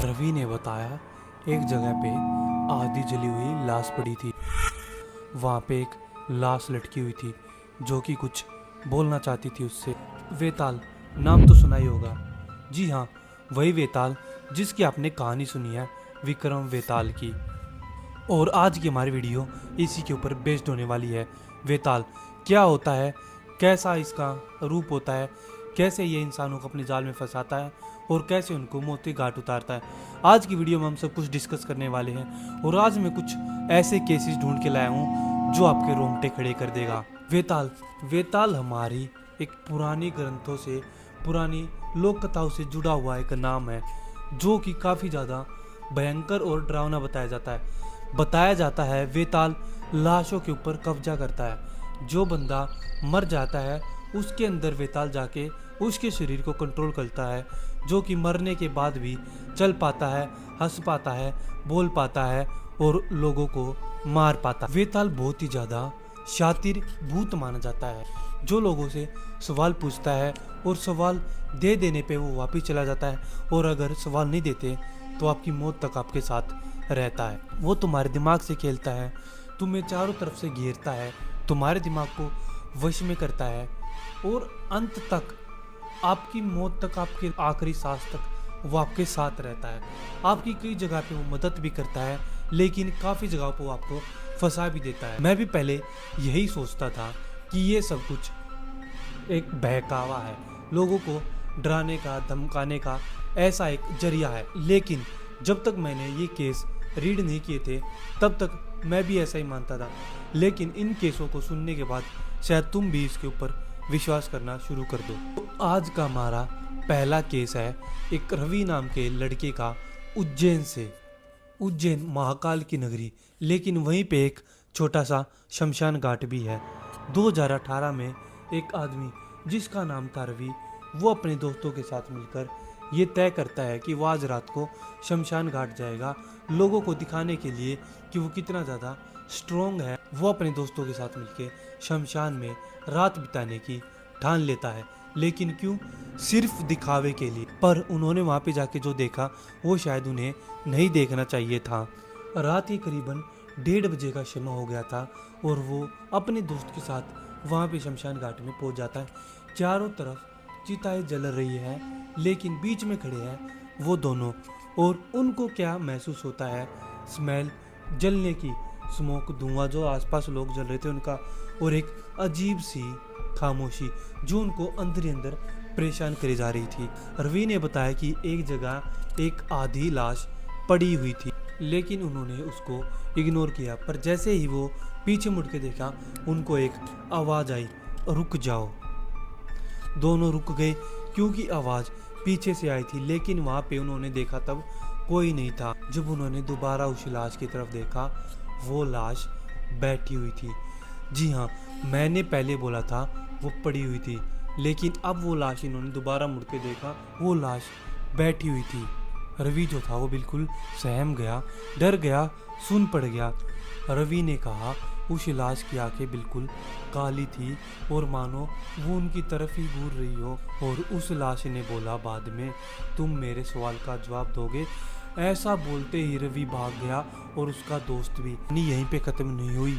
रवि ने बताया एक जगह पे आधी जली हुई लाश पड़ी थी। वहाँ पे एक लाश लटकी हुई थी जो कि कुछ बोलना चाहती थी उससे। वेताल नाम तो सुना ही होगा। जी हाँ, वही वेताल जिसकी आपने कहानी सुनी है, विक्रम वेताल की। और आज की हमारी वीडियो इसी के ऊपर बेस्ड होने वाली है। वेताल क्या होता है, कैसा इसका रूप होता है, कैसे ये इंसानों को अपने जाल में फंसाता है और कैसे उनको मौत के घाट उतारता है। आज की वीडियो में हम सब कुछ डिस्कस करने वाले हैं और आज मैं कुछ ऐसे केसेस ढूंढ के लाया हूँ जो आपके रोंगटे खड़े कर देगा। वेताल हमारी एक पुरानी ग्रंथों से, पुरानी लोक कथाओं से जुड़ा हुआ एक नाम है जो कि काफ़ी ज़्यादा भयंकर और डरावना बताया जाता है वेताल लाशों के ऊपर कब्जा करता है। जो बंदा मर जाता है उसके अंदर वेताल जाके उसके शरीर को कंट्रोल करता है, जो कि मरने के बाद भी चल पाता है, हंस पाता है, बोल पाता है और लोगों को मार पाता है। वेताल बहुत ही ज़्यादा शातिर भूत माना जाता है जो लोगों से सवाल पूछता है और सवाल दे देने पे वो वापस चला जाता है, और अगर सवाल नहीं देते तो आपकी मौत तक आपके साथ रहता है। वो तुम्हारे दिमाग से खेलता है, तुम्हें चारों तरफ से घेरता है, तुम्हारे दिमाग को वश में करता है और अंत तक, आपकी मौत तक, आपके आखिरी सांस तक वो आपके साथ रहता है। आपकी कई जगह पे वो मदद भी करता है, लेकिन काफ़ी जगह पे वो आपको फंसा भी देता है। मैं भी पहले यही सोचता था कि ये सब कुछ एक बहकावा है, लोगों को डराने का, धमकाने का ऐसा एक जरिया है। लेकिन जब तक मैंने ये केस रीड नहीं किए थे तब तक मैं भी ऐसा ही मानता था। लेकिन इन केसों को सुनने के बाद शायद तुम भी इसके ऊपर विश्वास करना शुरू कर दो। तो आज का हमारा पहला केस है एक रवि नाम के लड़के का, उज्जैन से। उज्जैन महाकाल की नगरी, लेकिन वहीं पे एक छोटा सा शमशान घाट भी है। 2018 में एक आदमी जिसका नाम था रवि, वो अपने दोस्तों के साथ मिलकर ये तय करता है कि वो आज रात को शमशान घाट जाएगा, लोगों को दिखाने के लिए कि वो कितना ज़्यादा स्ट्रॉन्ग है। वो अपने दोस्तों के साथ मिलकर शमशान में रात बिताने की ठान लेता है, लेकिन क्यों? सिर्फ दिखावे के लिए। पर उन्होंने वहाँ पे जाके जो देखा वो शायद उन्हें नहीं देखना चाहिए था। रात के करीबन 1:30 बजे का समय हो गया था और वो अपने दोस्त के साथ वहाँ पे शमशान घाट में पहुँच जाता है। चारों तरफ चिताएं जल रही है, लेकिन बीच में खड़े हैं वो दोनों, और उनको क्या महसूस होता है? स्मेल जलने की, स्मोक, धुआं जो आसपास लोग जल रहे थे उनका, और एक अजीब सी खामोशी जो उनको अंदर ही अंदर परेशान करी जा रही थी। रवि ने बताया कि एक जगह एक आधी लाश पड़ी हुई थी, लेकिन उन्होंने उसको इग्नोर किया। पर जैसे ही वो पीछे मुड़ के देखा, उनको एक आवाज़ आई, रुक जाओ। दोनों रुक गए क्योंकि आवाज़ पीछे से आई थी, लेकिन वहाँ पे उन्होंने देखा तब कोई नहीं था। जब उन्होंने दोबारा उस लाश की तरफ देखा, वो लाश बैठी हुई थी। जी हाँ, मैंने पहले बोला था वो पड़ी हुई थी, लेकिन अब वो लाश इन्होंने दोबारा मुड़ के देखा, वो लाश बैठी हुई थी। रवि जो था वो बिल्कुल सहम गया, डर गया, सुन पड़ गया। रवि ने कहा उस लाश की आंखें बिल्कुल काली थी और मानो वो उनकी तरफ ही घूर रही हो। और उस लाश ने बोला बाद में, तुम मेरे सवाल का जवाब दोगे? ऐसा बोलते ही रवि भाग गया और उसका दोस्त भी। यहीं पे ख़त्म नहीं हुई।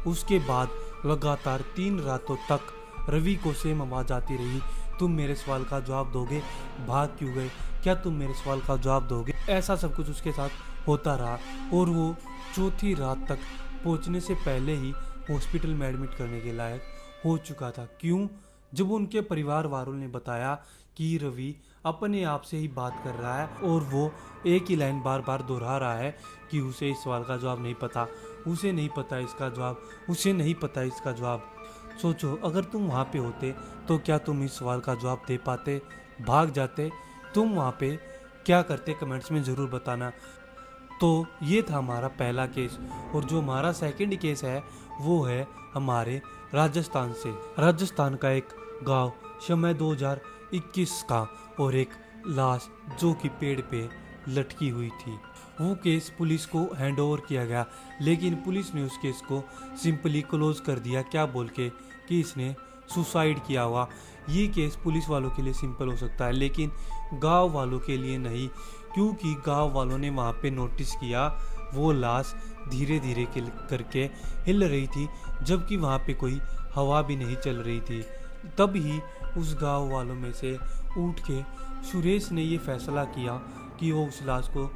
उसके बाद लगातार 3 रातों तक रवि को सेम आवाज़ आती रही, तुम मेरे सवाल का जवाब दोगे? भाग क्यों गए? क्या तुम मेरे सवाल का जवाब दोगे? ऐसा सब कुछ उसके साथ होता रहा और वो चौथी रात तक पहुंचने से पहले ही हॉस्पिटल में एडमिट करने के लायक हो चुका था। क्यों? जब उनके परिवार वालों ने बताया कि रवि अपने आप से ही बात कर रहा है और वो एक ही लाइन बार बार दोहरा रहा है कि उसे इस सवाल का जवाब नहीं पता, उसे नहीं पता इसका जवाब, उसे नहीं पता इसका जवाब। सोचो, अगर तुम वहाँ पे होते तो क्या तुम इस सवाल का जवाब दे पाते? भाग जाते? तुम वहाँ पे क्या करते? कमेंट्स में ज़रूर बताना। तो ये था हमारा पहला केस, और जो हमारा सेकंड केस है वो है हमारे राजस्थान से। राजस्थान का एक गांव, समय 2021 का, और एक लाश जो कि पेड़ पे लटकी हुई थी। वो केस पुलिस को हैंड ओवर किया गया, लेकिन पुलिस ने उस केस को सिंपली क्लोज कर दिया, क्या बोल के कि इसने सुसाइड किया हुआ। ये केस पुलिस वालों के लिए सिंपल हो सकता है, लेकिन गांव वालों के लिए नहीं, क्योंकि गांव वालों ने वहां पे नोटिस किया वो लाश धीरे धीरे करके हिल रही थी, जबकि वहां पे कोई हवा भी नहीं चल रही थी। तब ही उस गांव वालों में से उठ के सुरेश ने ये फैसला किया कि वो उस लाश को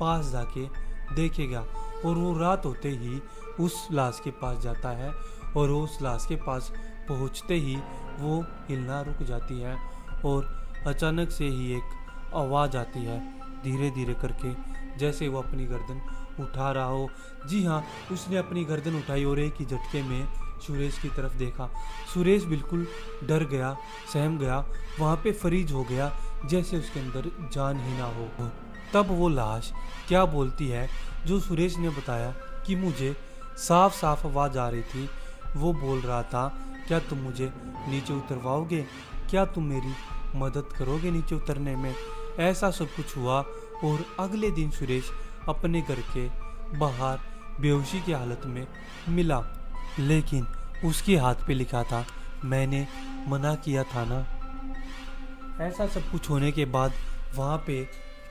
पास जाके देखेगा। और वो रात होते ही उस लाश के पास जाता है और वो उस लाश के पास पहुंचते ही वो हिलना रुक जाती है और अचानक से ही एक आवाज़ आती है धीरे धीरे करके, जैसे वो अपनी गर्दन उठा रहा हो। जी हाँ, उसने अपनी गर्दन उठाई और एक ही झटके में सुरेश की तरफ देखा। सुरेश बिल्कुल डर गया, सहम गया, वहाँ पे फ्रीज हो गया, जैसे उसके अंदर जान ही ना हो। तब वो लाश क्या बोलती है, जो सुरेश ने बताया कि मुझे साफ साफ आवाज़ आ रही थी। वो बोल रहा था, क्या तुम मुझे नीचे उतरवाओगे, क्या तुम मेरी मदद करोगे नीचे उतरने में। ऐसा सब कुछ हुआ और अगले दिन सुरेश अपने घर के बाहर बेहोशी की हालत में मिला, लेकिन उसके हाथ पे लिखा था, मैंने मना किया था ना। ऐसा सब कुछ होने के बाद वहाँ पे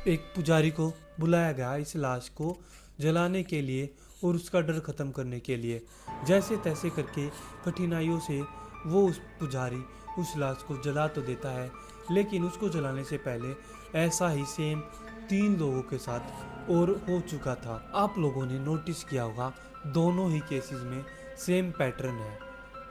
एक पुजारी को बुलाया गया इस लाश को जलाने के लिए और उसका डर खत्म करने के लिए। जैसे तैसे करके कठिनाइयों से वो उस पुजारी उस लाश को जला तो देता है, लेकिन उसको जलाने से पहले ऐसा ही सेम 3 लोगों के साथ और हो चुका था। आप लोगों ने नोटिस किया होगा, दोनों ही केसेस में सेम पैटर्न है।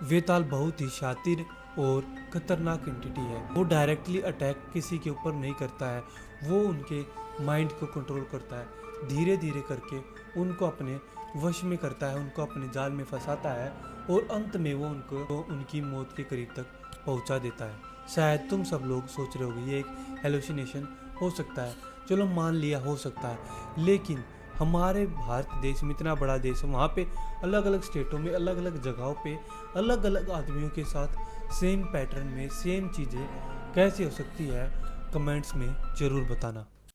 वेताल बहुत ही शातिर और खतरनाक एंटिटी है। वो डायरेक्टली अटैक किसी के ऊपर नहीं करता है, वो उनके माइंड को कंट्रोल करता है, धीरे धीरे करके उनको अपने वश में करता है, उनको अपने जाल में फंसाता है और अंत में वो उनको उनकी मौत के करीब तक पहुंचा देता है। शायद तुम सब लोग सोच रहे होगे ये एक हेलुसिनेशन हो सकता है, चलो मान लिया हो सकता है, लेकिन हमारे भारत देश में इतना बड़ा देश है, वहाँ पे अलग अलग स्टेटों में अलग अलग जगहों पे अलग अलग आदमियों के साथ सेम पैटर्न में सेम चीज़ें कैसे हो सकती है, कमेंट्स में ज़रूर बताना।